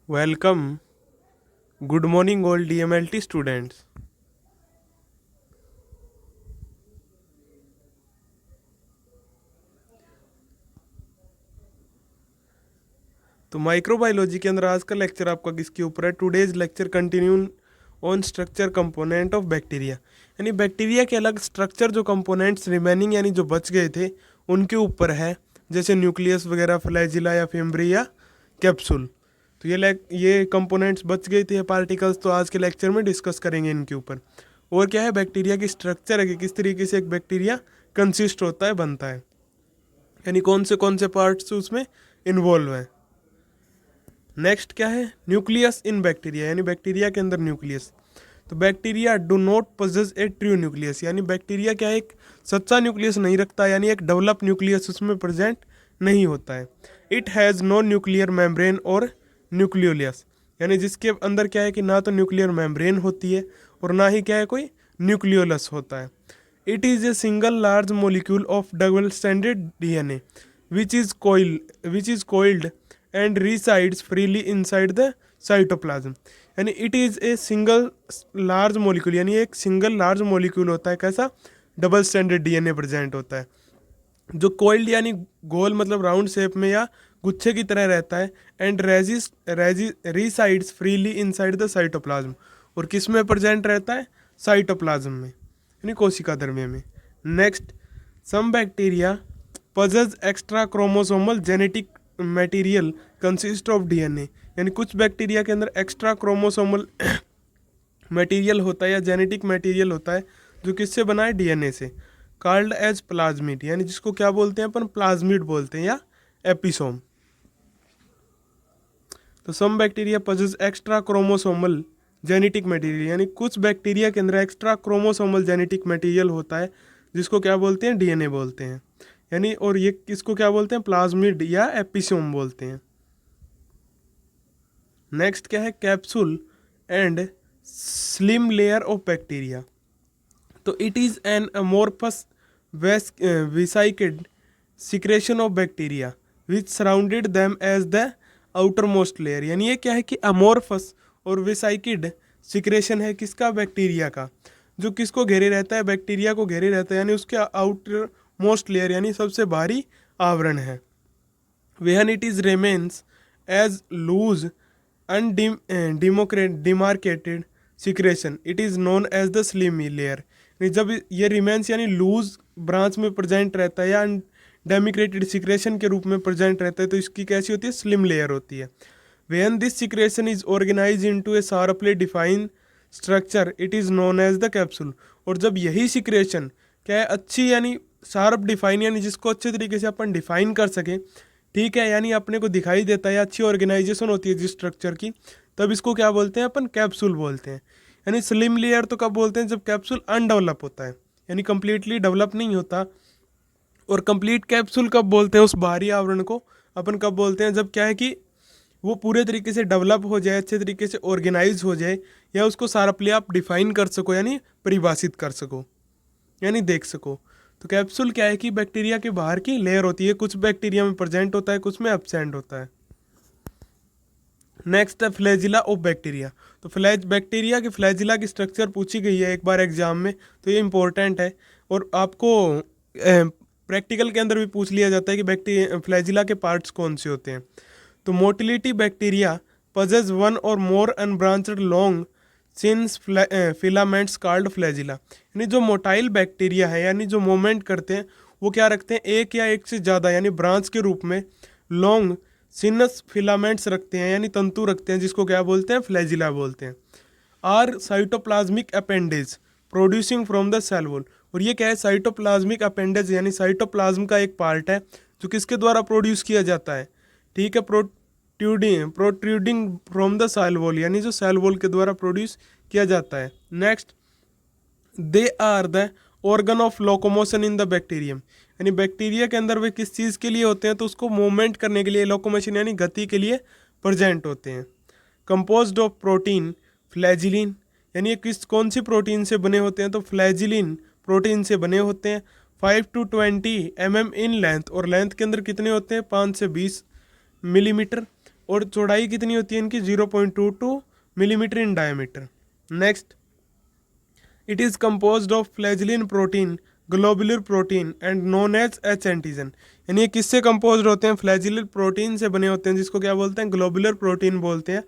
Welcome. Good morning, all DMLT students. तो microbiology के अंदर आज का लेक्चर आपका किसके ऊपर है? Today's lecture continue on structure component of bacteria, यानी बैक्टीरिया के अलग स्ट्रक्चर जो कंपोनेंट्स रिमेनिंग यानी जो बच गए थे उनके ऊपर है, जैसे न्यूक्लियस वगैरह, फ्लैजिला या फिम्ब्री या कैप्सूल। तो ये कंपोनेंट्स बच गए थे पार्टिकल्स, तो आज के लेक्चर में डिस्कस करेंगे इनके ऊपर। और क्या है, बैक्टीरिया की स्ट्रक्चर है कि किस तरीके से एक बैक्टीरिया कंसिस्ट होता है, बनता है, यानी कौन से पार्ट्स उसमें इन्वॉल्व हैं। नेक्स्ट क्या है, न्यूक्लियस इन बैक्टीरिया, यानी बैक्टीरिया के अंदर न्यूक्लियस। तो bacteria do not possess A true nucleus, यानी बैक्टीरिया क्या है, एक सच्चा न्यूक्लियस नहीं रखता, यानी एक डेवलप न्यूक्लियस उसमें प्रेजेंट नहीं होता है। It has no nuclear membrane और न्यूक्लियोलस, यानी जिसके अंदर क्या है कि ना तो न्यूक्लियर मेम्ब्रेन होती है और ना ही क्या है कोई न्यूक्लियोलस होता है। It is a single large molecule of double standard DNA which is coiled and resides freely inside the cytoplasm, यानी it is a single large molecule, यानी एक सिंगल लार्ज मोलिक्यूल होता है, कैसा, डबल स्टैंडर्ड डीएनए प्रेजेंट होता है, जो coiled यानी गोल मतलब राउंड शेप में या गुच्छे की तरह रहता है, and resides freely inside the cytoplasm, और किस में प्रेजेंट रहता है, साइटोप्लाज्म में, यानी कोशिका द्रव्य में। Next, some bacteria possess extra chromosomal genetic material consist of DNA, यानी कुछ बैक्टीरिया के अंदर एक्स्ट्रा क्रोमोसोमल मटेरियल होता है या जेनेटिक मटेरियल होता है, जो किससे बना है, डीएनए से, कॉल्ड एज प्लाज्मिड, यानी जिसको क्या बोलते हैं अपन, प्लाज्मिड बोलते हैं या एपिसोम। तो some bacteria possess extra chromosomal genetic material, यानी कुछ बैक्टीरिया के अंदर एक्स्ट्रा क्रोमोसोमल जेनेटिक मटेरियल होता है, जिसको क्या बोलते हैं, डीएनए बोलते हैं, यानी, और ये किसको क्या बोलते हैं, प्लाज्मिड या एपिसोम बोलते हैं। नेक्स्ट क्या है, capsule and slime layer of bacteria. तो it is an amorphous viscid secretion of bacteria which surrounded them as the outermost layer, यानी ये क्या है कि अमोर्फस और वेसाइकिड सिक्रेशन है किसका, बैक्टीरिया का, जो किसको घेरे रहता है, बैक्टीरिया को घेरे रहता है, यानी उसके आउटर मोस्ट लेयर यानी सबसे बाहरी आवरण है। When it is remains as loose demarcated secretion, it is known as the slimy layer, जब ये रिमेन्स यानी लूज ब्रांच में प्रेजेंट रहता है या डेमिक्रेटेड सिक्रेशन के रूप में प्रेजेंट रहता है, तो इसकी कैसी होती है, स्लिम लेयर होती है। When this secretion is organise into a sharply defined structure, it is known as the capsule, और जब यही सिक्रेशन क्या है, अच्छी यानी शार्प डिफाइन, यानी जिसको अच्छे तरीके से अपन डिफाइन कर सकें, ठीक है, यानी अपने को दिखाई देता है, अच्छी ऑर्गेनाइजेशन होती है जिस स्ट्रक्चर की, तब इसको क्या बोलते हैं, अपन कैप्सूल बोलते हैं। यानी स्लिम लेयर तो कब बोलते हैं, जब कैप्सूल अनडेवलप होता है, यानी कंप्लीटली डेवलप नहीं होता। और कंप्लीट कैप्सूल कब बोलते हैं, उस बाहरी आवरण को अपन कब बोलते हैं, जब क्या है कि वो पूरे तरीके से डेवलप हो जाए, अच्छे तरीके से ऑर्गेनाइज हो जाए, या उसको शार्पली आप डिफाइन कर सको, यानी परिभाषित कर सको, यानी देख सको। तो कैप्सूल क्या है कि बैक्टीरिया के बाहर की लेयर होती है, कुछ बैक्टीरिया में प्रेजेंट होता है, कुछ में एब्सेंट होता है। नेक्स्ट है फ्लैजिला ऑफ बैक्टीरिया। तो बैक्टीरिया के फ्लैजिला की स्ट्रक्चर पूछी गई है एक बार एग्जाम में, तो ये इंपॉर्टेंट है, और आपको प्रैक्टिकल के अंदर भी पूछ लिया जाता है कि बैक्टीरिया फ्लैजिला के पार्ट्स कौन से होते हैं। तो मोटिलिटी बैक्टीरिया पजेज वन और मोर अनब्रांचड लॉन्ग सिंस फिलामेंट्स कॉल्ड फ्लैजिला, यानी जो मोटाइल बैक्टीरिया है, यानी जो मूवमेंट करते हैं, वो क्या रखते हैं, एक या एक से ज़्यादा यानी ब्रांच के रूप में लॉन्ग सिनस फिलामेंट्स रखते हैं, यानी तंतु रखते हैं, जिसको क्या बोलते हैं, फ्लैजिला बोलते हैं। Are cytoplasmic appendages producing from the cell wall, और ये क्या है, साइटोप्लाज्मिक अपेंडेज यानी साइटोप्लाज्म का एक पार्ट है, जो किसके द्वारा प्रोड्यूस किया जाता है, ठीक है, protruding from the cell wall, यानी जो सेल वॉल के द्वारा प्रोड्यूस किया जाता है। Next, they are the organ of locomotion in the bacterium, यानी बैक्टीरिया के अंदर वे किस चीज़ के लिए होते हैं, तो उसको मूवमेंट करने के लिए, लोकोमोशन यानी गति के लिए प्रेजेंट होते हैं। कंपोज्ड ऑफ प्रोटीन फ्लैजिलिन, यानी ये कौन सी प्रोटीन से बने होते हैं, तो फ्लैजिलिन प्रोटीन से बने होते हैं। 5 to 20 mm इन लेंथ, और लेंथ के अंदर कितने होते हैं, 5 से 20 मिलीमीटर। और चौड़ाई कितनी होती है इनकी 0.22 millimetre in diameter. Next, it is composed of flagellin protein, globular protein and known as H antigen. यानी ये किससे कंपोज्ड होते हैं? फ्लैजिलर प्रोटीन से बने होते हैं, जिसको क्या बोलते हैं? ग्लोबुलर प्रोटीन बोलते हैं,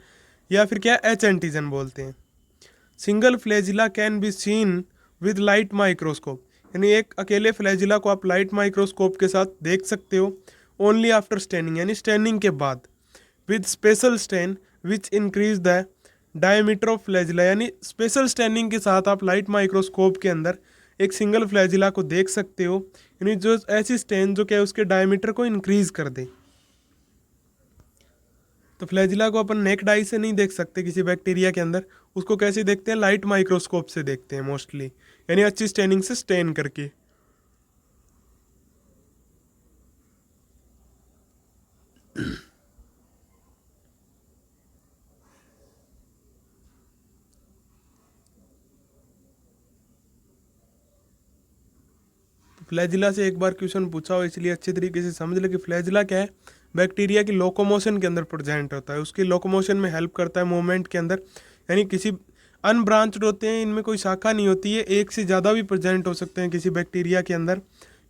या फिर क्या एच एंटीजन बोलते हैं। Single flagella can be seen with light microscope. यानी एक अकेले फ्लैजिला को आप लाइट माइक्रोस्कोप के साथ देख सकते हो, ओनली आफ्टर स्टेनिंग, यानी स्टेनिंग के बाद। With special stain which increase the diameter of flagella. यानी स्पेशल स्टेनिंग के साथ आप लाइट माइक्रोस्कोप के अंदर एक सिंगल फ्लैजिला को देख सकते हो, यानी जो ऐसी स्टेन जो क्या उसके डायमीटर को इंक्रीज कर दे। तो फ्लैजिला को अपन नेक्ड आई से नहीं देख सकते किसी बैक्टीरिया के अंदर, उसको कैसे देखते हैं? लाइट माइक्रोस्कोप से देखते हैं मोस्टली, यानी अच्छी स्टेनिंग से स्टेन करके। फ्लैजिला से एक बार क्वेश्चन पूछा हो, इसलिए अच्छे तरीके से समझ ले कि फ्लैजिला क्या है। बैक्टीरिया की लोकोमोशन के अंदर प्रेजेंट होता है, उसकी लोकोमोशन में हेल्प करता है मूवमेंट के अंदर। यानी किसी अनब्रांच्ड होते हैं, इनमें कोई शाखा नहीं होती है, एक से ज़्यादा भी प्रेजेंट हो सकते हैं किसी बैक्टीरिया के अंदर।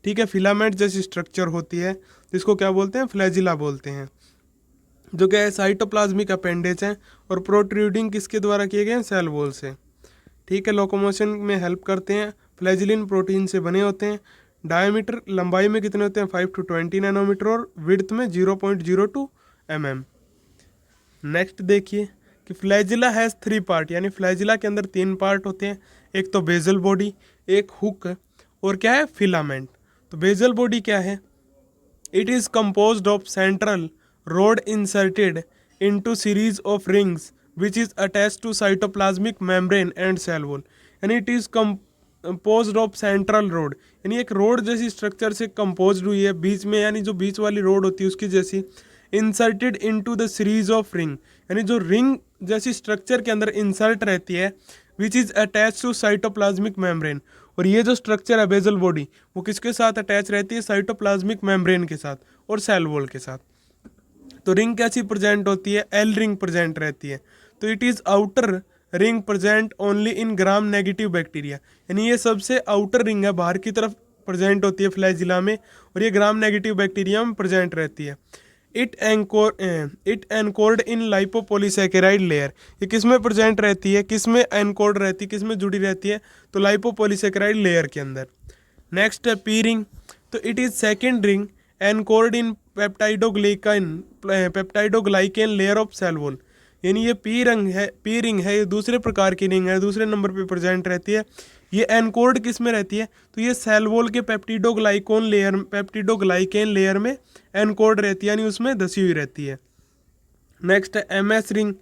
ठीक है, फिलामेंट जैसी स्ट्रक्चर होती है, जिसको क्या बोलते हैं? फ्लैजिला बोलते हैं, जो क्या है साइटोप्लाज्मिक अपेंडेज हैं, और प्रोट्रूडिंग किसके द्वारा किए गए हैं? सेल वॉल से। ठीक है, लोकोमोशन में हेल्प करते हैं, फ्लैजिलिन प्रोटीन से बने होते हैं। डायमीटर लंबाई में कितने होते हैं? 5 to 20 नैनोमीटर, और विड्थ में 0.02 mm। नेक्स्ट देखिए कि फ्लैजिला हैज़ 3 पार्ट, यानी फ्लैजिला के अंदर 3 पार्ट होते हैं। एक तो बेजल बॉडी, एक हुक, और क्या है? फिलामेंट। तो बेजल बॉडी क्या है? It is composed of central rod inserted into series of rings which is attached to cytoplasmic membrane and cell wall. यानी it is composed of central rod, यानी एक रोड जैसी स्ट्रक्चर से compose हुई है बीच में, यानी जो बीच वाली रोड होती है उसकी जैसी। Inserted into the series of ring, यानी जो रिंग जैसी स्ट्रक्चर के अंदर इंसर्ट रहती है, which is attach to cytoplasmic membrane. और ये जो स्ट्रक्चर है बेजल बॉडी, वो किसके साथ अटैच रहती है? साइटोप्लाज्मिक मेम्ब्रेन के साथ और सेल वॉल के साथ। तो रिंग कैसी प्रेजेंट होती है? एल रिंग प्रेजेंट रहती है। तो it is outer ring present only in gram negative bacteria, यानी ये सबसे आउटर रिंग है, बाहर की तरफ प्रेजेंट होती है फ्लैजिला में, और ये ग्राम नेगेटिव बैक्टीरिया में प्रेजेंट रहती है। It anchored in lipopolysaccharide layer. ये किस में प्रेजेंट रहती है? किस में एनकोर्ड रहती है? किस में जुड़ी रहती है? तो लाइपोपोलीसेकेराइड लेयर के अंदर। नेक्स्ट है पी रिंग। तो it is second ring anchored in peptidoglycan layer of cell wall. यानी ये पी रिंग है, ये दूसरे प्रकार की रिंग है, दूसरे नंबर पे प्रेजेंट रहती है। ये एनकोर्ड किस में रहती है? तो ये सेल वॉल के पेप्टिडोग्लाइकेन लेयर में एनकोर्ड रहती है, यानी उसमें धसी हुई रहती है। नेक्स्ट है एम एस रिंग।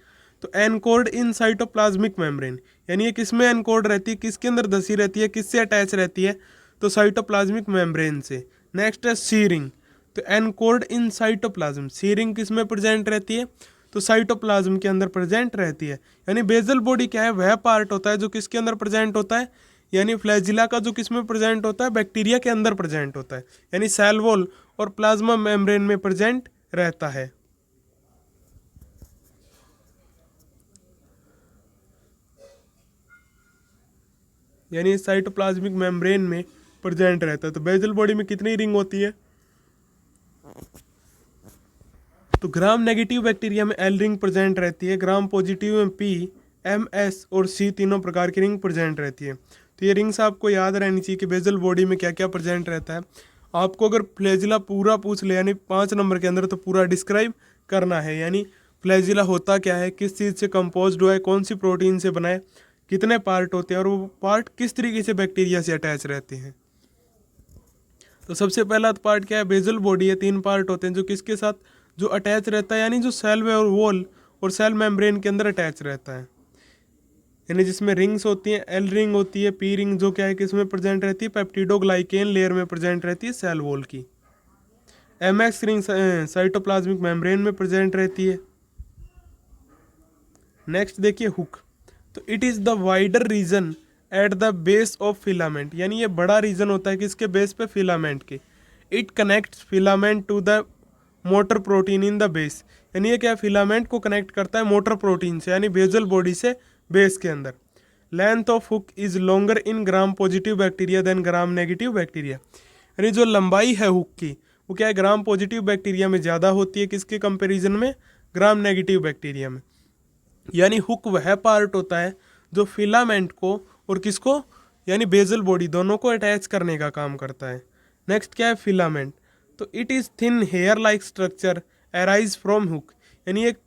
तो एनकोर्ड इन साइटोप्लाज्मिक मेम्ब्रेन, यानी ये किस में एनकोर्ड रहती है? किसके अंदर धसी रहती है? किससे अटैच रहती है? तो साइटोप्लाज्मिक मेम्ब्रेन से। नेक्स्ट है सी रिंग। तो एनकोर्ड इन साइटोप्लाज्म, सी रिंग किस में प्रेजेंट रहती है? तो साइटोप्लाज्म के अंदर प्रेजेंट रहती है। यानी बेजल बॉडी क्या है? वह पार्ट होता है जो किसके अंदर प्रेजेंट होता है, यानी फ्लैजिला का जो किस में प्रेजेंट होता है? बैक्टीरिया के अंदर प्रेजेंट होता है, यानी सेल वॉल और प्लाज्मा मेम्ब्रेन में प्रेजेंट रहता है। यानी साइटोप्लाज्मिक मेम्ब्रेन में प्रेजेंट रहता है। तो बेजल बॉडी में कितनी रिंग होती है? तो ग्राम नेगेटिव बैक्टीरिया में एल रिंग प्रेजेंट रहती है, ग्राम पॉजिटिव में पी, एम, एस और सी तीनों प्रकार की रिंग प्रेजेंट रहती है। तो ये रिंग्स आपको याद रहनी चाहिए कि बेजल बॉडी में क्या क्या प्रेजेंट रहता है। आपको अगर फ्लैजिला पूरा पूछ ले, यानी 5 नंबर के अंदर, तो पूरा डिस्क्राइब करना है, यानी फ्लैजिला होता क्या है, किस चीज़ से कंपोज्ड हुआ है, कौन सी प्रोटीन से बना है, कितने पार्ट होते हैं, और वो पार्ट किस तरीके से बैक्टीरिया से अटैच रहते हैं। तो सबसे पहला पार्ट क्या है? बेजल बॉडी है, 3 पार्ट होते हैं जो किसके साथ जो अटैच रहता है, यानी जो सेल वॉल और सेल मेम्ब्रेन के अंदर अटैच रहता है। यानी जिसमें रिंग्स होती हैं, एल रिंग होती है, पी रिंग जो क्या है किसमें प्रेजेंट रहती है? पेप्टिडोग्लाइकेन लेयर में प्रेजेंट रहती है सेल वॉल की। M X ring cytoplasmic membrane में प्रेजेंट रहती है। नेक्स्ट देखिए हुक। तो it is the wider region at the base of filament, यानी ये बड़ा रीजन होता है किसके बेस पे? फिलामेंट के। It connects filament to the motor protein in the base, यानी ये क्या फिलामेंट को कनेक्ट करता है मोटर प्रोटीन से यानी बेजल बॉडी से बेस के अंदर। Length of hook is longer in gram positive bacteria than gram negative bacteria, यानी जो लंबाई है हुक की वो क्या है ग्राम पॉजिटिव बैक्टीरिया में ज़्यादा होती है, किसके कंपैरिजन में, ग्राम नेगेटिव बैक्टीरिया में। यानी हुक वह पार्ट होता है जो फिलामेंट को और किसको यानी बेजल बॉडी दोनों को अटैच करने का काम करता है। नेक्स्ट क्या है फिलामेंट, तो it is thin hair like structure arise from hook, यानी एक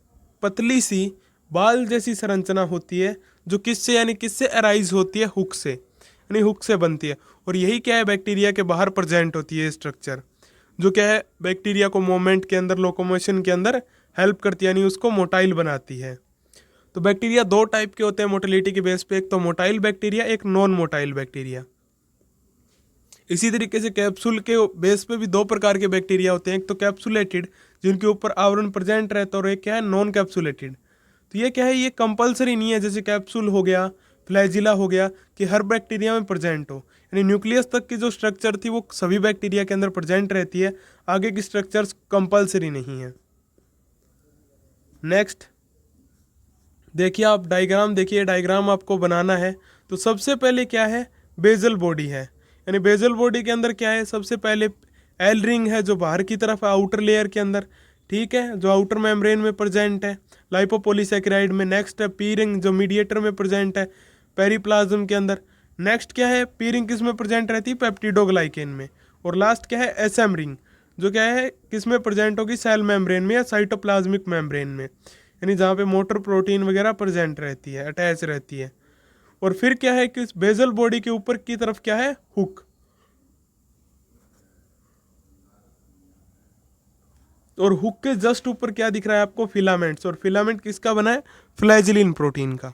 पतली सी बाल जैसी संरचना होती है जो किससे यानी किससे अराइज होती है, हुक से, यानी हुक से बनती है। और यही क्या है बैक्टीरिया के बाहर प्रेजेंट होती है स्ट्रक्चर, जो क्या है बैक्टीरिया को मूवमेंट के अंदर लोकोमोशन के अंदर हेल्प करती है यानी उसको मोटाइल बनाती है। तो बैक्टीरिया दो टाइप के होते हैं मोटिलिटी के बेस पे, एक तो मोटाइल बैक्टीरिया, एक नॉन मोटाइल बैक्टीरिया। इसी तरीके से कैप्सूल के बेस पे भी दो प्रकार के बैक्टीरिया होते हैं, एक तो कैप्सुलेटेड जिनके ऊपर आवरण प्रेजेंट रहता है और एक क्या है नॉन कैप्सुलेटेड। तो ये क्या है ये कंपलसरी नहीं है, जैसे कैप्सूल हो गया, फ्लैजिला हो गया, कि हर बैक्टीरिया में प्रेजेंट हो, यानी न्यूक्लियस तक की जो स्ट्रक्चर थी वो सभी बैक्टीरिया के अंदर प्रेजेंट रहती है, आगे की स्ट्रक्चर्स कंपलसरी नहीं है। नेक्स्ट देखिए आप डायग्राम देखिए, डायग्राम आपको बनाना है। तो सबसे पहले क्या है बेजल बॉडी है, यानी बेजल बॉडी के अंदर क्या है सबसे पहले एल रिंग है जो बाहर की तरफ है आउटर लेयर के अंदर, ठीक है, जो आउटर मेम्ब्रेन में प्रेजेंट है लाइपोपॉलीसैकेराइड में। नेक्स्ट है पी रिंग जो मीडिएटर में प्रेजेंट है पेरिप्लाज्म के अंदर। नेक्स्ट क्या है पी रिंग किस में प्रेजेंट रहती है पेप्टिडोग्लाइकेन में। और लास्ट क्या है एसएम रिंग जो क्या है किस में प्रेजेंट होगी सेल मेम्ब्रेन में या साइटोप्लाज्मिक मेम्ब्रेन में, यानी जहाँ पे मोटर प्रोटीन वगैरह प्रेजेंट रहती है अटैच रहती है। और फिर क्या है कि इस बेजल बॉडी के ऊपर की तरफ क्या है हुक, और हुक के जस्ट ऊपर क्या दिख रहा है आपको फिलामेंट्स, और फिलामेंट किसका बना है फ्लैजिलिन प्रोटीन का।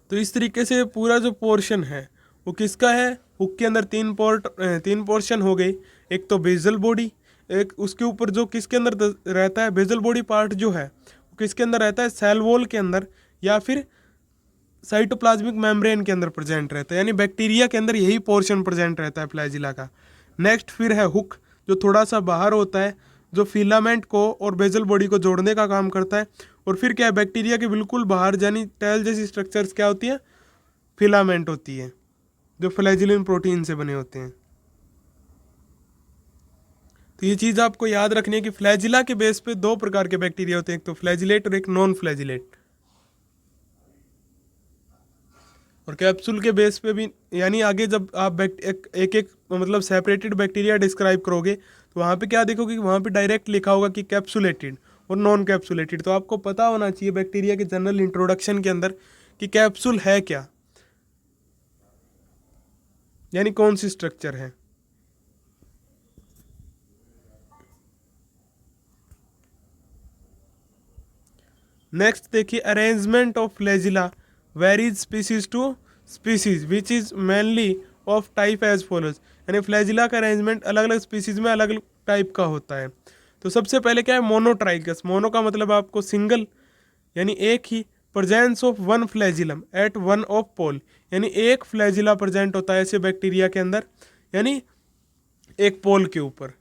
तो इस तरीके से पूरा जो पोर्शन है वो किसका है, हुक के अंदर तीन पोर्शन हो गई, एक तो बेजल बॉडी, एक उसके ऊपर जो किसके अंदर रहता है बेजल बॉडी पार्ट जो है वो किसके अंदर रहता है सेल वॉल के अंदर या फिर साइटोप्लाज्मिक मेम्ब्रेन के अंदर प्रेजेंट रहता है, यानी बैक्टीरिया के अंदर यही पोर्शन प्रेजेंट रहता है फ्लैजिला का। नेक्स्ट फिर है हुक जो थोड़ा सा बाहर होता है, जो फिलामेंट को और बेजल बॉडी को जोड़ने का काम करता है। और फिर क्या है बैक्टीरिया के बिल्कुल बाहर यानी टेल जैसी स्ट्रक्चर्स क्या होती है फिलामेंट होती है जो फ्लैजिलिन प्रोटीन से बने होते हैं। तो ये चीज़ आपको याद रखनी है कि फ्लैजिला के बेस पे दो प्रकार के बैक्टीरिया होते हैं, एक तो फ्लैजिलेट और एक नॉन फ्लैजिलेट। और कैप्सूल के बेस पे भी यानी आगे जब आप एक मतलब सेपरेटेड बैक्टीरिया डिस्क्राइब करोगे तो वहाँ पे क्या देखोगे कि वहाँ पे डायरेक्ट लिखा होगा कि कैप्सुलेटेड और नॉन कैप्सुलेटेड। तो आपको पता होना चाहिए बैक्टीरिया के जनरल इंट्रोडक्शन के अंदर कि कैप्सूल है क्या, यानी कौन सी स्ट्रक्चर है। नेक्स्ट देखिए arrangement of flagella varies species to species which is mainly of type as follows, यानी फ्लैजिला का अरेंजमेंट अलग अलग स्पीसीज में अलग अलग टाइप का होता है। तो सबसे पहले क्या है मोनोट्राइकस, मोनो का मतलब आपको सिंगल यानी एक ही, presence of one flagellum at one of pole, यानी एक फ्लैजिला प्रेजेंट होता है ऐसे बैक्टीरिया के अंदर यानी एक पोल के ऊपर।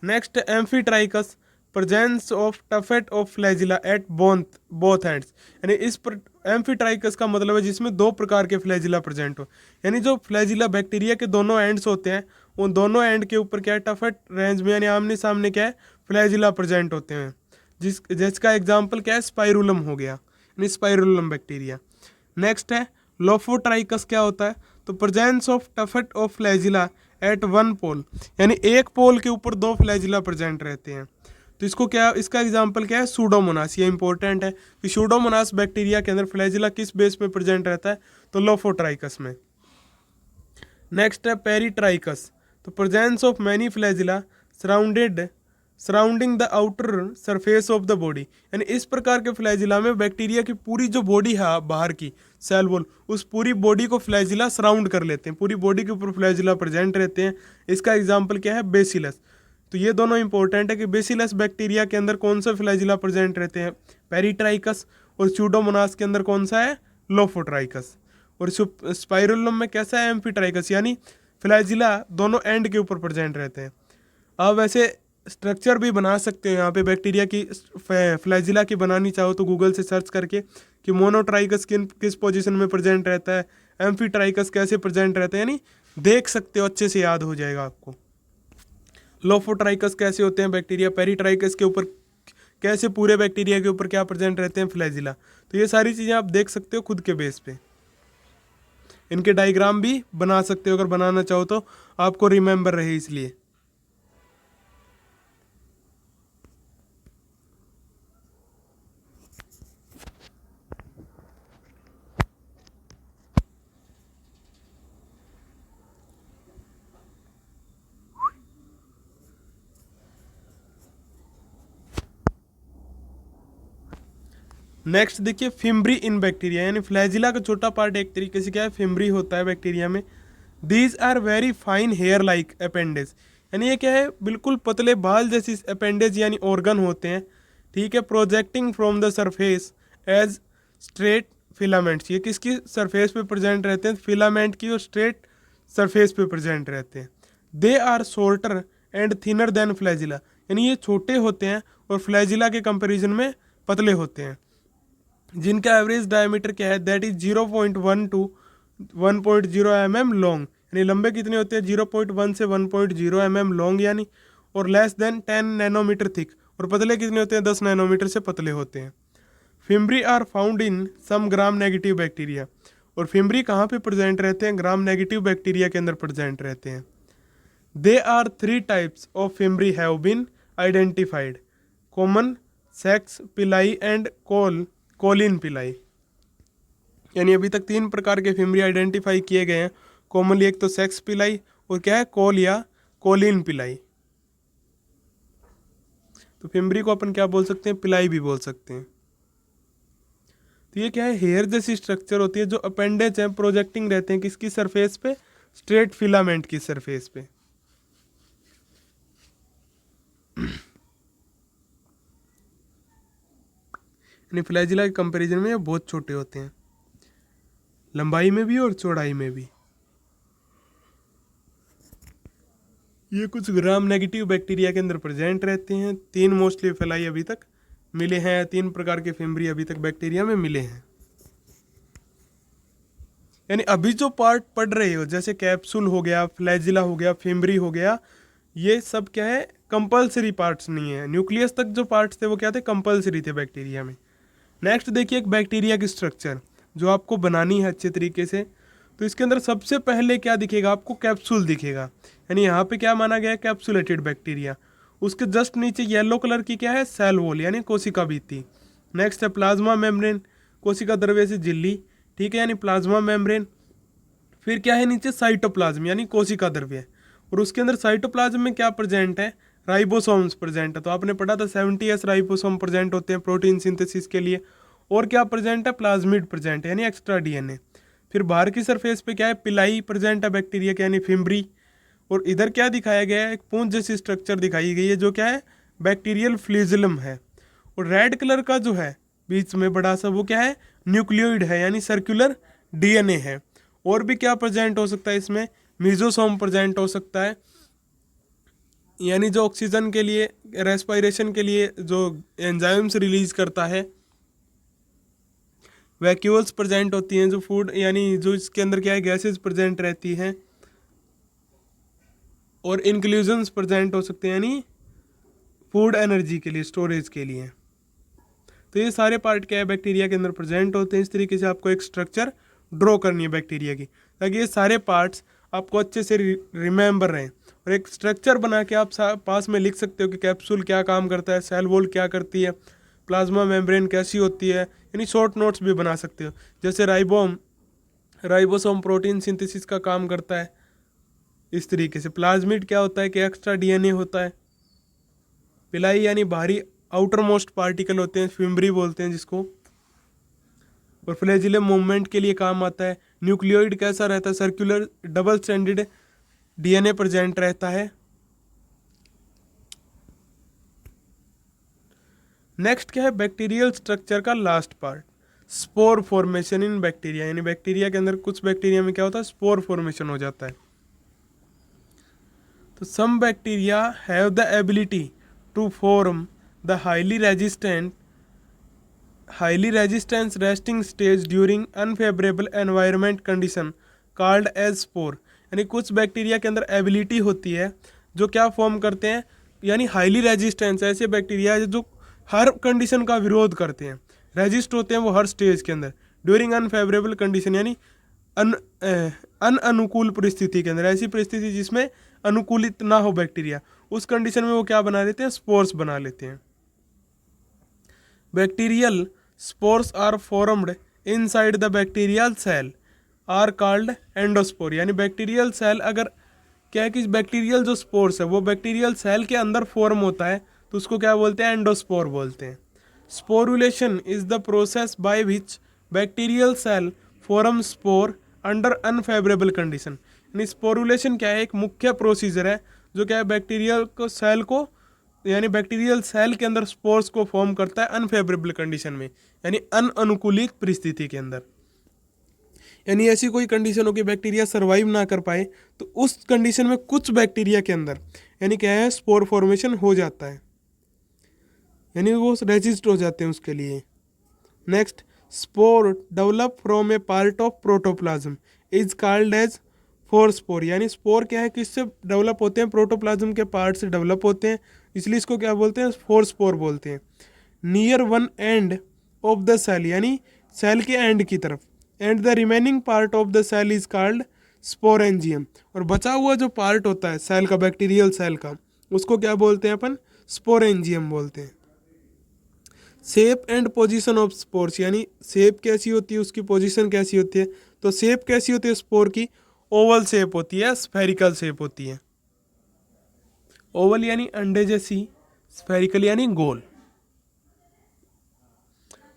Next amphitrichous presence of tuft of flagella at both ends, यानी इस पर एम्फीट्राइकस का मतलब है जिसमें दो प्रकार के फ्लैजिला प्रेजेंट हो, यानी जो फ्लैजिला बैक्टीरिया के दोनों एंड्स होते हैं उन दोनों एंड के ऊपर क्या है टफेट रेंज में यानी आमने सामने क्या है फ्लैजिला प्रेजेंट होते हैं, जिसका एग्जाम्पल क्या है स्पाइरुलम हो गया, यानी स्पाइरुलम बैक्टीरिया। नेक्स्ट है लोफोट्राइकस, क्या होता है तो presence of tuft of flagella at one pole, यानी एक पोल के ऊपर दो फ्लैजिला प्रेजेंट रहते हैं। तो इसको क्या इसका एग्जांपल क्या है सूडोमोनास, ये इंपॉर्टेंट है कि सूडोमोनास बैक्टीरिया के अंदर फ्लैजिला किस बेस में प्रेजेंट रहता है तो लोफोट्राइकस में। नेक्स्ट है पेरिट्राइकस, तो presence of many flagella surrounding the outer surface of the body, यानी इस प्रकार के फ्लैजिला में बैक्टीरिया की पूरी जो बॉडी है बाहर की सेल वॉल उस पूरी बॉडी को फ्लैजिला सराउंड कर लेते हैं, पूरी बॉडी के ऊपर फ्लैजिला प्रेजेंट रहते हैं। इसका एग्जाम्पल क्या है बेसिलस। तो ये दोनों इंपॉर्टेंट है कि बेसिलस बैक्टीरिया के अंदर कौन सा फ्लैजिला प्रेजेंट रहते हैं पेरिट्राइकस, और सूडोमोनास के अंदर कौन सा है लोफोट्राइकस, और स्पाइरुलम में कैसा है एम्फीट्राइकस, यानी फ्लैजिला दोनों एंड के ऊपर प्रेजेंट रहते हैं। अब वैसे स्ट्रक्चर भी बना सकते हो यहाँ पे बैक्टीरिया की, फ्लैजिला की बनानी चाहो तो गूगल से सर्च करके कि मोनोट्राइकस किस पोजीशन में प्रेजेंट रहता है, एम्फीट्राइकस कैसे प्रेजेंट रहता है, यानी देख सकते हो, अच्छे से याद हो जाएगा आपको। लोफोट्राइकस कैसे होते हैं बैक्टीरिया, पेरीट्राइकस के ऊपर कैसे, पूरे बैक्टीरिया के ऊपर क्या प्रेजेंट रहते हैं, फ्लैजिला। तो ये सारी चीज़ें आप देख सकते हो खुद के बेस पे। इनके डायग्राम भी बना सकते हो अगर बनाना चाहो तो, आपको रिमेंबर रहे इसलिए। नेक्स्ट देखिए फिम्ब्री इन बैक्टीरिया, यानी फ्लैजिला का छोटा पार्ट एक तरीके से क्या है, फिम्ब्री होता है बैक्टीरिया में। These are very fine hair like appendages, यानी ये क्या है, बिल्कुल पतले बाल जैसी अपेंडेज यानी ऑर्गन होते हैं, ठीक है। Projecting from the surface as straight filaments, ये किसकी सरफेस पे प्रेजेंट रहते हैं, फिलामेंट की, और स्ट्रेट सरफेस पे प्रेजेंट रहते हैं। दे are shorter and thinner than flagella, यानी ये छोटे होते हैं और फ्लैजिला के कंपेरिजन में पतले होते हैं। जिनका एवरेज डायमीटर क्या है, that is 0.1 to 1.0 mm long, यानी लंबे कितने होते हैं, 0.1 से 1.0 mm लॉन्ग यानी, और लेस देन 10 नैनोमीटर थिक, और पतले कितने होते हैं, 10 नैनोमीटर से पतले होते हैं। Fimbriae are found in some gram negative bacteria, और फिम्ब्री कहाँ पे प्रेजेंट रहते हैं, ग्राम नेगेटिव बैक्टीरिया के अंदर प्रेजेंट रहते हैं। दे are 3 types of fimbriae have been identified, common, sex pili and colin pili, यानी अभी तक 3 प्रकार के फिम्ब्री आइडेंटिफाई किए गए हैं कॉमनली, एक तो सेक्स पिलाई और क्या है, कोल या कोलिन पिलाई। तो फिम्ब्री को अपन क्या बोल सकते हैं, पिलाई भी बोल सकते हैं। तो ये क्या है, हेयर जैसी स्ट्रक्चर होती है जो अपेंडेज है, प्रोजेक्टिंग रहते हैं किसकी सरफेस पे, स्ट्रेट फिलामेंट की सरफेस पे। यानी फ्लैजिला के कंपैरिजन में ये बहुत छोटे होते हैं, लंबाई में भी और चौड़ाई में भी। ये कुछ ग्राम नेगेटिव बैक्टीरिया के अंदर प्रेजेंट रहते हैं। 3 मोस्टली फैलाई अभी तक मिले हैं, 3 प्रकार के फिम्ब्री अभी तक बैक्टीरिया में मिले हैं। यानी अभी जो पार्ट पढ़ रहे हो, जैसे कैप्सूल हो गया, फ्लैजिला हो गया, फिम्ब्री हो गया, ये सब क्या है, कंपलसरी पार्ट्स नहीं है। न्यूक्लियस तक जो पार्ट्स थे वो क्या थे, कंपलसरी थे बैक्टीरिया में। नेक्स्ट देखिए एक बैक्टीरिया की स्ट्रक्चर जो आपको बनानी है अच्छे तरीके से। तो इसके अंदर सबसे पहले क्या दिखेगा आपको, कैप्सूल दिखेगा, यानी यहाँ पे क्या माना गया है, कैप्सुलेटेड बैक्टीरिया। उसके जस्ट नीचे येलो कलर की क्या है, सेल वॉल यानी कोशिका भित्ति। नेक्स्ट है प्लाज्मा मेम्ब्रेन, कोशिका द्रव्य से झिल्ली, ठीक है, यानी प्लाज्मा मेम्ब्रेन। फिर क्या है नीचे, साइटोप्लाज्म यानी कोशिका द्रव्य, और उसके अंदर साइटोप्लाज्म में क्या प्रेजेंट है, राइबोसोम्स प्रेजेंट है। तो आपने पढ़ा था 70S राइबोसोम प्रेजेंट होते हैं प्रोटीन सिंथेसिस के लिए। और क्या प्रेजेंट है, प्लाज्मिड प्रेजेंट है यानी एक्स्ट्रा डीएनए। फिर बाहर की सरफेस पे क्या है, पिलाई प्रेजेंट है बैक्टीरिया के यानी फिम्ब्री। और इधर क्या दिखाया गया है, एक पूंछ जैसी स्ट्रक्चर दिखाई गई है जो क्या है, बैक्टीरियल फ्लैजिलम है। और रेड कलर का जो है बीच में बड़ा सा, वो क्या है, न्यूक्लियोइड है यानी सर्कुलर डीएनए है। और भी क्या प्रेजेंट हो सकता है इसमें, मीजोसोम प्रेजेंट हो सकता है, यानी जो ऑक्सीजन के लिए, रेस्पिरेशन के लिए जो एंजाइम्स रिलीज करता है। वैक्यूल्स प्रेजेंट होती हैं जो फूड, यानी जो इसके अंदर क्या है, गैसेस प्रेजेंट रहती हैं। और इंक्लूजन्स प्रेजेंट हो सकते हैं यानी फूड एनर्जी के लिए, स्टोरेज के लिए। तो ये सारे पार्ट क्या है, बैक्टीरिया के अंदर प्रेजेंट होते हैं। इस तरीके से आपको एक स्ट्रक्चर ड्रॉ करनी है बैक्टीरिया की, ताकि ये सारे पार्ट्स आपको अच्छे से रिमेंबर रहें। और एक स्ट्रक्चर बना के आप पास में लिख सकते हो कि कैप्सूल क्या काम करता है, सेल वॉल क्या करती है, प्लाज्मा मेम्ब्रेन कैसी होती है, यानी शॉर्ट नोट्स भी बना सकते हो। जैसे राइबोसोम प्रोटीन सिंथेसिस का काम करता है, इस तरीके से। प्लाज्मिड क्या होता है कि एक्स्ट्रा डीएनए होता है। पिलाई यानी बाहरी आउटर मोस्ट पार्टिकल होते हैं, फिम्ब्री बोलते हैं जिसको। और फ्लैजिलम मूवमेंट के लिए काम आता है। न्यूक्लियोइड कैसा रहता है, circular double stranded DNA present रहता है। नेक्स्ट क्या है, बैक्टीरियल स्ट्रक्चर का लास्ट पार्ट, स्पोर फॉर्मेशन इन बैक्टीरिया, यानी बैक्टीरिया के अंदर कुछ बैक्टीरिया में क्या होता है, स्पोर फॉर्मेशन हो जाता है। तो some bacteria have the ability to form the highly resistance resting stage during unfavorable environment condition called as spore। यानी कुछ बैक्टीरिया के अंदर एबिलिटी होती है जो क्या फॉर्म करते हैं, यानी हाईली रेजिस्टेंस, ऐसे बैक्टीरिया जो हर कंडीशन का विरोध करते हैं, रेजिस्ट होते हैं वो हर स्टेज के अंदर, ड्यूरिंग अनफेवरेबल कंडीशन यानी अनुकूल परिस्थिति के अंदर, ऐसी परिस्थिति जिसमें अनुकूलित ना हो बैक्टीरिया, उस कंडीशन में वो क्या बना लेते हैं, स्पोर्स बना लेते हैं। Bacterial spores are formed inside the bacterial cell are called endospore. यानी बैक्टीरियल सेल अगर क्या है कि बैक्टीरियल जो स्पोर्स है वो बैक्टीरियल सेल के अंदर फॉर्म होता है तो उसको क्या बोलते हैं, एंडोस्पोर बोलते हैं। Sporulation is the process by which bacterial cell form spore under unfavourable condition. यानी स्पोरुलेशन क्या है, एक मुख्य प्रोसीजर है जो क्या है बैक्टीरियल को सेल को, यानी बैक्टीरियल सेल के अंदर स्पोर्स को फॉर्म करता है अनफेवरेबल कंडीशन में, यानी अनुकूलित परिस्थिति के अंदर। यानी ऐसी कोई कंडीशन हो कि बैक्टीरिया सर्वाइव ना कर पाए तो उस कंडीशन में कुछ बैक्टीरिया के अंदर यानी क्या है, स्पोर फॉर्मेशन हो जाता है, यानी वो रेजिस्ट हो जाते हैं उसके लिए। Next, spore develop from a part of protoplasm is called as forespore. यानी स्पोर क्या है, किससे डेवलप होते हैं, प्रोटोप्लाज्म के पार्ट से डेवलप होते हैं, इसलिए इसको क्या बोलते हैं, फोर स्पोर बोलते हैं। Near one end of the cell, यानी सेल के एंड की तरफ, and the remaining part of the cell is called sporangium. और बचा हुआ जो पार्ट होता है सेल का, बैक्टीरियल सेल का, उसको क्या बोलते हैं अपन, स्पोरेंजियम बोलते हैं। Shape and position of spores, यानी शेप कैसी होती है, उसकी पोजीशन कैसी होती है, तो शेप कैसी होती है स्पोर की, ओवल शेप होती है, स्फेरिकल शेप होती है। ओवल यानी अंडे जैसी, स्फेरिकल यानी गोल।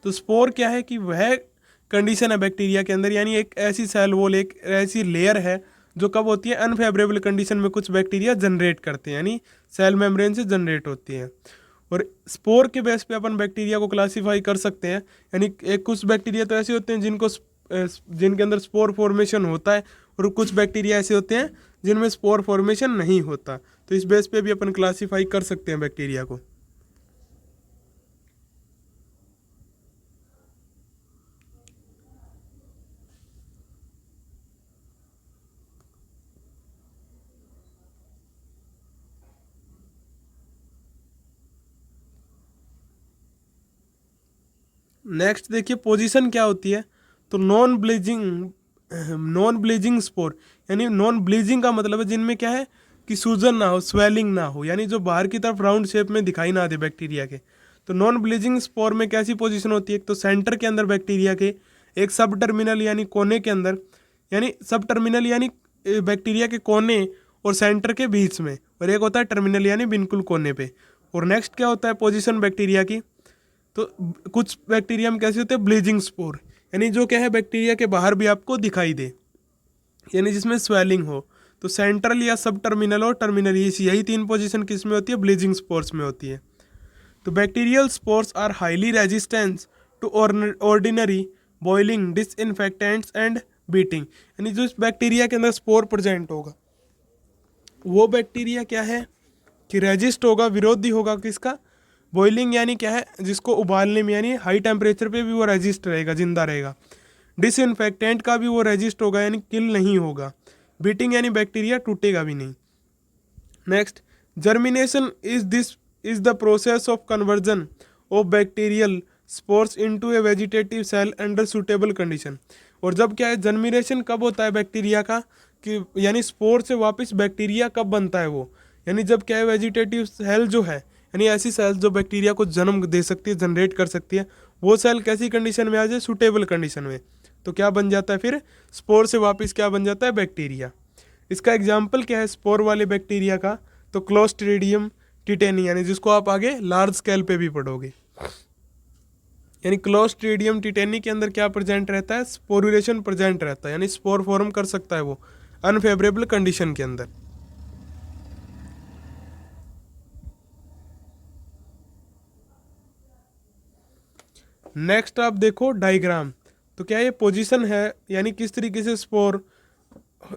तो स्पोर क्या है कि वह कंडीशन है बैक्टीरिया के अंदर, यानी एक ऐसी सेल वॉल, एक ऐसी लेयर है जो कब होती है, अनफेवरेबल कंडीशन में कुछ बैक्टीरिया जनरेट करते हैं, यानी सेल मेम्ब्रेन से जनरेट होती है। और स्पोर के बेस पे अपन बैक्टीरिया को क्लासीफाई कर सकते हैं, यानी एक कुछ बैक्टीरिया तो ऐसे होते हैं जिनके अंदर स्पोर फॉर्मेशन होता है, और कुछ बैक्टीरिया ऐसे होते हैं जिनमें स्पोर फॉर्मेशन नहीं होता। तो इस बेस पे भी अपन क्लासीफाई कर सकते हैं बैक्टीरिया को। नेक्स्ट देखिए पोजीशन क्या होती है, तो नॉन ब्लीजिंग स्पोर, यानी नॉन ब्लीजिंग का मतलब है जिनमें क्या है कि सूजन ना हो, स्वेलिंग ना हो, यानी जो बाहर की तरफ राउंड शेप में दिखाई ना दे बैक्टीरिया के। तो नॉन ब्लीजिंग स्पोर में कैसी पोजीशन होती है, एक तो सेंटर के अंदर बैक्टीरिया के, एक सब टर्मिनल यानी कोने के अंदर, यानी सब टर्मिनल यानी बैक्टीरिया के कोने और सेंटर के बीच में, और एक होता है टर्मिनल यानी बिल्कुल कोने पे। और नेक्स्ट क्या होता है पोजीशन बैक्टीरिया की, तो कुछ बैक्टीरिया में कैसे होते हैं, ब्लीजिंग स्पोर, यानी जो क्या है बैक्टीरिया के बाहर भी आपको दिखाई दे, यानी जिसमें स्वेलिंग हो। तो सेंट्रल या सब टर्मिनल और टर्मिनल, यही तीन पोजीशन किस में होती है, ब्लीजिंग स्पोर्स में होती है। तो bacterial spores are highly resistance to ordinary boiling, disinfectants and beating. यानी जो बैक्टीरिया के अंदर स्पोर प्रेजेंट होगा वो बैक्टीरिया क्या है कि रेजिस्ट होगा, विरोधी होगा किसका, बॉइलिंग यानी क्या है, जिसको उबालने में, यानी हाई टेम्परेचर पे भी वो रेजिस्ट रहेगा, जिंदा रहेगा। डिसइंफेक्टेंट का भी वो रेजिस्ट होगा, यानी किल नहीं होगा। बीटिंग यानी बैक्टीरिया टूटेगा भी नहीं। Next, germination is the process of conversion of bacterial spores into a vegetative cell under suitable condition. और जब क्या है, जर्मिनेशन कब होता है बैक्टीरिया का, कि यानी स्पोर से वापस बैक्टीरिया कब बनता है वो, यानी जब क्या है वेजिटेटिव सेल जो है, यानी ऐसी सेल्स जो बैक्टीरिया को जन्म दे सकती है, जनरेट कर सकती है, वो सेल कैसी कंडीशन में आ जाए, सुटेबल कंडीशन में, तो क्या बन जाता है फिर, स्पोर से वापस क्या बन जाता है, बैक्टीरिया। इसका एग्जाम्पल क्या है स्पोर वाले बैक्टीरिया का, तो क्लोस्ट्रीडियम टिटेनी, यानी जिसको आप आगे लार्ज स्केल पे भी पढ़ोगे। यानी क्लोस्ट्रीडियम टिटेनी के अंदर क्या प्रेजेंट रहता है, स्पोरुलेशन प्रेजेंट रहता है, यानी स्पोर फॉर्म कर सकता है वो अनफेवरेबल कंडीशन के अंदर। नेक्स्ट आप देखो डायग्राम, तो क्या ये पोजीशन है, यानी किस तरीके से स्पोर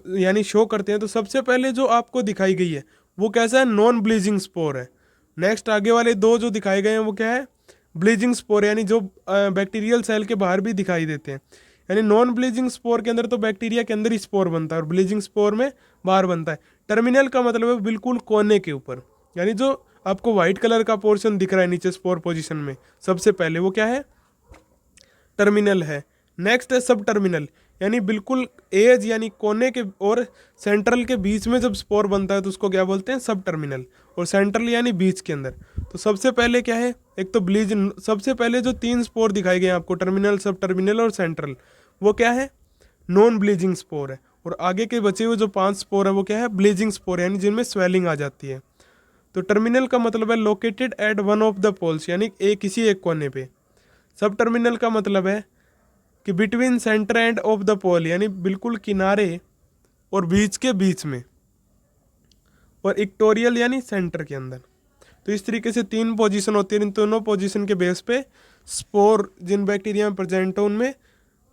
यानी शो करते हैं। तो सबसे पहले जो आपको दिखाई गई है वो कैसा है, नॉन ब्लीचिंग स्पोर है। नेक्स्ट आगे वाले दो जो दिखाए गए हैं वो क्या है, ब्लीचिंग स्पोर, यानी जो बैक्टीरियल सेल के बाहर भी दिखाई देते हैं। यानी नॉन ब्लीचिंग स्पोर के अंदर तो बैक्टीरिया के अंदर ही स्पोर बनता है और ब्लीचिंग स्पोर में बाहर बनता है। टर्मिनल का मतलब है बिल्कुल कोने के ऊपर, यानी जो आपको व्हाइट कलर का पोर्शन दिख रहा है नीचे स्पोर पोजीशन में, सबसे पहले वो क्या है, टर्मिनल है। नेक्स्ट है सब टर्मिनल, यानी बिल्कुल एज यानी कोने के और सेंट्रल के बीच में जब स्पोर बनता है तो उसको क्या बोलते हैं, सब टर्मिनल। और सेंट्रल यानी बीच के अंदर। तो सबसे पहले क्या है, एक तो ब्लीच, सबसे पहले जो तीन स्पोर दिखाए गए हैं आपको, टर्मिनल, सब टर्मिनल और सेंट्रल, वो क्या है, नॉन ब्लीचिंग स्पोर है। और आगे के बचे हुए जो 5 स्पोर है वो क्या है, ब्लीचिंग स्पोर, यानी जिनमें स्वेलिंग आ जाती है। तो टर्मिनल का मतलब है located at one of the poles, यानी किसी एक कोने पे। सब टर्मिनल का मतलब है कि between centre end of the pole, यानी बिल्कुल किनारे और बीच के बीच में। और इक्टोरियल यानी सेंटर के अंदर। तो इस तरीके से 3 पोजीशन होती है। इन दोनों पोजीशन के बेस पे स्पोर जिन बैक्टीरिया में प्रेजेंट हो उनमें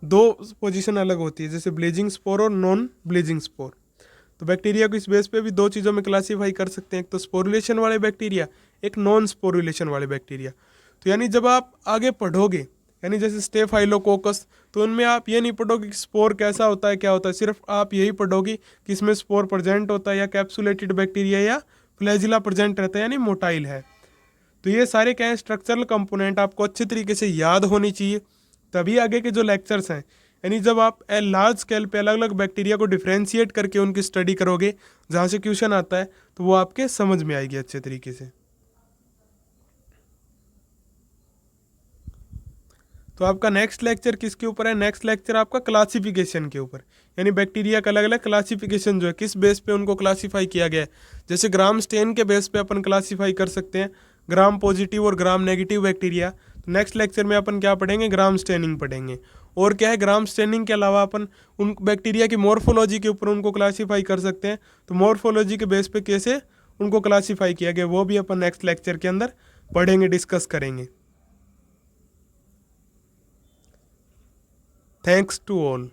2 पोजीशन अलग होती है, जैसे ब्लीचिंग स्पोर और नॉन ब्लीचिंग स्पोर। तो बैक्टीरिया को इस बेस पे भी 2 चीज़ों में क्लासीफाई कर सकते हैं, एक तो स्पोरुलेशन वाले बैक्टीरिया, एक नॉन स्पोरुलेशन वाले बैक्टीरिया। तो यानी जब आप आगे पढ़ोगे, यानी जैसे स्टेफाइलोकोकस, तो उनमें आप ये नहीं पढ़ोगे कि स्पोर कैसा होता है क्या होता है, सिर्फ आप यही पढ़ोगे कि इसमें स्पोर प्रेजेंट होता है या कैप्सुलेटेड बैक्टीरिया या फ्लैजिला प्रेजेंट रहता है यानी मोटाइल है। तो ये सारे क्या है, स्ट्रक्चरल कंपोनेंट आपको अच्छे तरीके से याद होनी चाहिए, तभी आगे के जो लेक्चर्स हैं, यानी जब आप लार्ज स्केल पे अलग अलग बैक्टीरिया को डिफ्रेंशिएट करके उनकी स्टडी करोगे, जहाँ से क्वेश्चन आता है तो वो आपके समझ में आएगी अच्छे तरीके से। तो आपका नेक्स्ट लेक्चर किसके ऊपर है, नेक्स्ट लेक्चर आपका क्लासिफिकेशन के ऊपर, यानी बैक्टीरिया का अलग अलग क्लासिफिकेशन जो है, किस बेस पे उनको क्लासीफाई किया गया है। जैसे ग्राम स्टेन के बेस पे अपन क्लासीफाई कर सकते हैं ग्राम पॉजिटिव और ग्राम नेगेटिव बैक्टीरिया। तो नेक्स्ट लेक्चर में अपन क्या पढ़ेंगे, ग्राम स्टेनिंग पढ़ेंगे। और क्या है, ग्राम स्टेनिंग के अलावा अपन उन बैक्टीरिया की मॉर्फोलॉजी के ऊपर उनको क्लासीफाई कर सकते हैं। तो मॉर्फोलॉजी के बेस पे कैसे उनको क्लासीफाई किया गया वो भी अपन नेक्स्ट लेक्चर के अंदर पढ़ेंगे, डिस्कस करेंगे। Thanks to all.